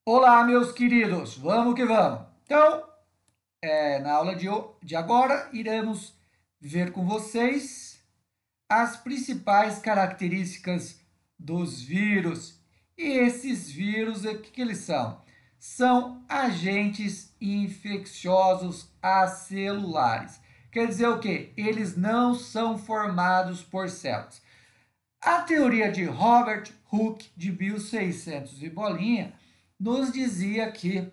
Olá, meus queridos, vamos que vamos. Então, na aula de agora, iremos ver com vocês as principais características dos vírus. E esses vírus, o que eles são? São agentes infecciosos acelulares. Quer dizer o quê? Eles não são formados por células. A teoria de Robert Hooke, de 1600 e bolinha, nos dizia que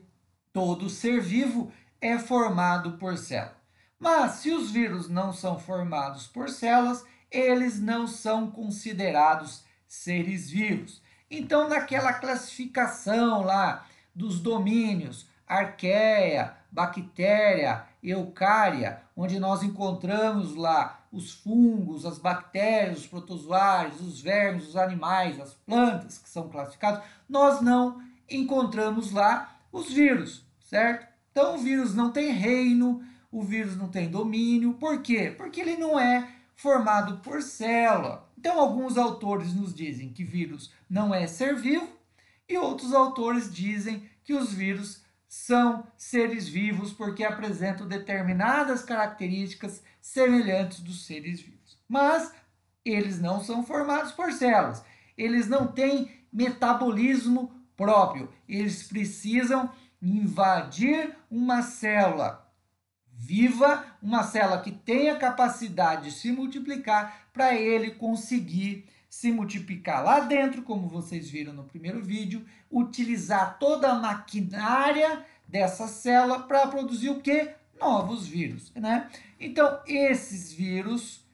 todo ser vivo é formado por células. Mas se os vírus não são formados por células, eles não são considerados seres vivos. Então, naquela classificação lá dos domínios, arqueia, bactéria, eucária, onde nós encontramos lá os fungos, as bactérias, os protozoários, os vermes, os animais, as plantas que são classificados, nós não encontramos lá os vírus, certo? Então o vírus não tem reino, o vírus não tem domínio. Por quê? Porque ele não é formado por célula. Então alguns autores nos dizem que vírus não é ser vivo e outros autores dizem que os vírus são seres vivos porque apresentam determinadas características semelhantes dos seres vivos. Mas eles não são formados por células. Eles não têm metabolismo próprio. Eles precisam invadir uma célula viva, uma célula que tenha capacidade de se multiplicar para ele conseguir se multiplicar lá dentro, como vocês viram no primeiro vídeo, utilizar toda a maquinária dessa célula para produzir o que? Novos vírus, né? Então, esses vírus,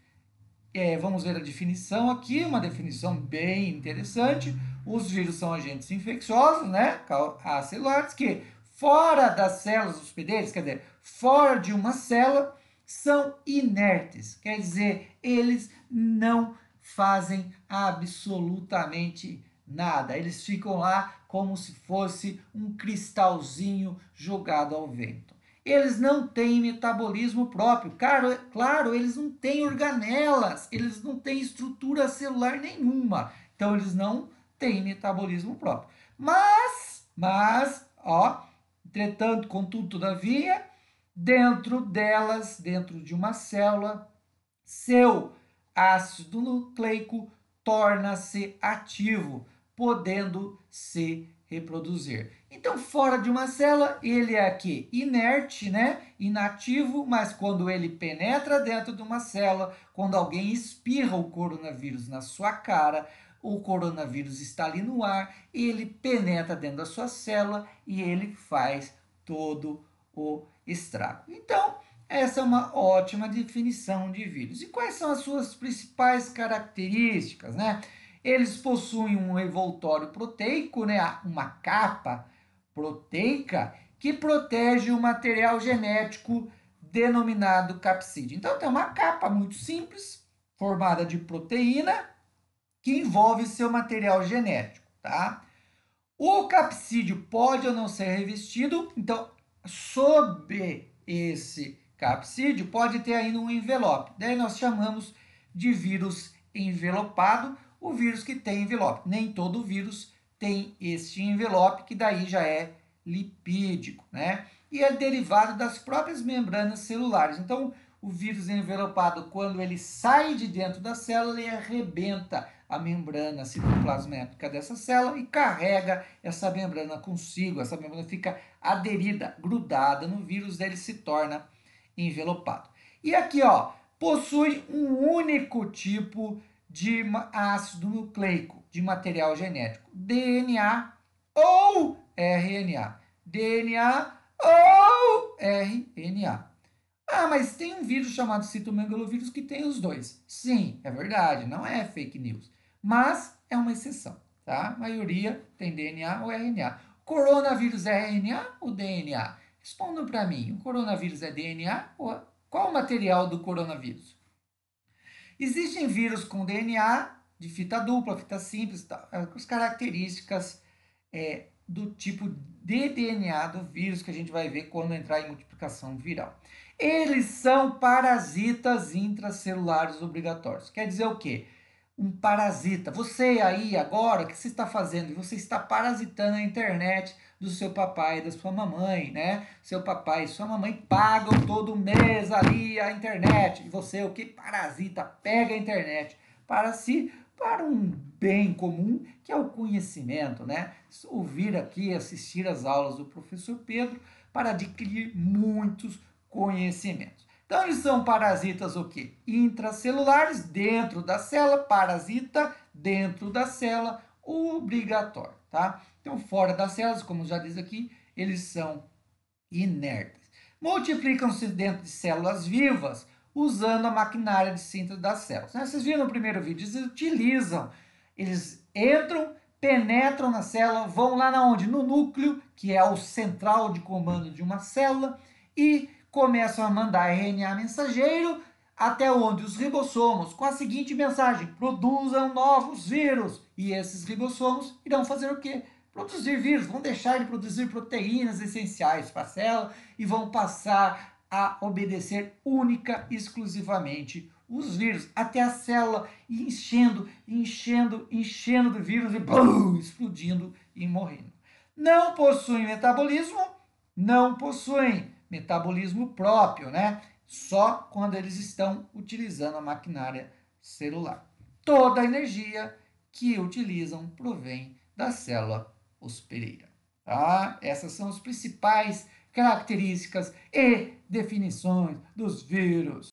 vamos ver a definição aqui, uma definição bem interessante. Os vírus são agentes infecciosos, né? Acelulares, que fora das células hospedeiras, quer dizer, fora de uma célula, são inertes. Quer dizer, eles não fazem absolutamente nada. Eles ficam lá como se fosse um cristalzinho jogado ao vento. Eles não têm metabolismo próprio. Claro, eles não têm organelas, eles não têm estrutura celular nenhuma. Então, eles não têm metabolismo próprio. Mas, entretanto, contudo, todavia, dentro delas, dentro de uma célula, seu ácido nucleico torna-se ativo, podendo se reproduzir. Então, fora de uma célula, ele é aqui inerte, né? Inativo, mas quando ele penetra dentro de uma célula, quando alguém espirra o coronavírus na sua cara, o coronavírus está ali no ar, ele penetra dentro da sua célula e ele faz todo o estrago. Então, essa é uma ótima definição de vírus. E quais são as suas principais características, né? Eles possuem um envoltório proteico, né? Uma capa proteica que protege o material genético denominado capsídeo. Então, tem uma capa muito simples, formada de proteína, que envolve seu material genético, tá? O capsídeo pode ou não ser revestido, então, sob esse capsídeo pode ter ainda um envelope. Daí nós chamamos de vírus envelopado, o vírus que tem envelope. Nem todo vírus tem este envelope, que daí já é lipídico, né? E é derivado das próprias membranas celulares. Então, o vírus envelopado, quando ele sai de dentro da célula, ele arrebenta a membrana citoplasmática dessa célula e carrega essa membrana consigo. Essa membrana fica aderida, grudada no vírus, daí ele se torna envelopado. E aqui, possui um único tipo de ácido nucleico, de material genético, DNA ou RNA. DNA ou RNA. Ah, mas tem um vírus chamado citomegalovírus que tem os dois. Sim, é verdade, não é fake news. Mas é uma exceção, tá? A maioria tem DNA ou RNA. Coronavírus é RNA ou DNA? Respondam para mim, o coronavírus é DNA? Ou qual o material do coronavírus? Existem vírus com DNA de fita dupla, fita simples, as características do tipo de DNA do vírus que a gente vai ver quando entrar em multiplicação viral. Eles são parasitas intracelulares obrigatórios. Quer dizer o quê? um parasita. Você aí agora, o que você está fazendo? Você está parasitando a internet do seu papai e da sua mamãe, né? Seu papai e sua mamãe pagam todo mês ali a internet. E você, o que parasita, pega a internet para si, para um bem comum, que é o conhecimento, né? Ouvir aqui, assistir às aulas do professor Pedro para adquirir muitos conhecimentos. Então, eles são parasitas o quê? Intracelulares dentro da célula, parasita dentro da célula, obrigatório, tá? Então, fora das células, como já diz aqui, eles são inertes. Multiplicam-se dentro de células vivas, usando a maquinária de síntese das células. Vocês viram no primeiro vídeo, eles entram, penetram na célula, vão lá na onde? No núcleo, que é o central de comando de uma célula, e começam a mandar RNA mensageiro até onde os ribossomos, com a seguinte mensagem: produzam novos vírus. E esses ribossomos irão fazer o quê? Produzir vírus, vão deixar de produzir proteínas essenciais para a célula e vão passar a obedecer única e exclusivamente os vírus, até a célula enchendo de vírus e blum, explodindo e morrendo. Não possuem metabolismo, não possuem metabolismo próprio, né? Só quando eles estão utilizando a maquinária celular. Toda a energia que utilizam provém da célula hospedeira. Tá? Essas são as principais características e definições dos vírus.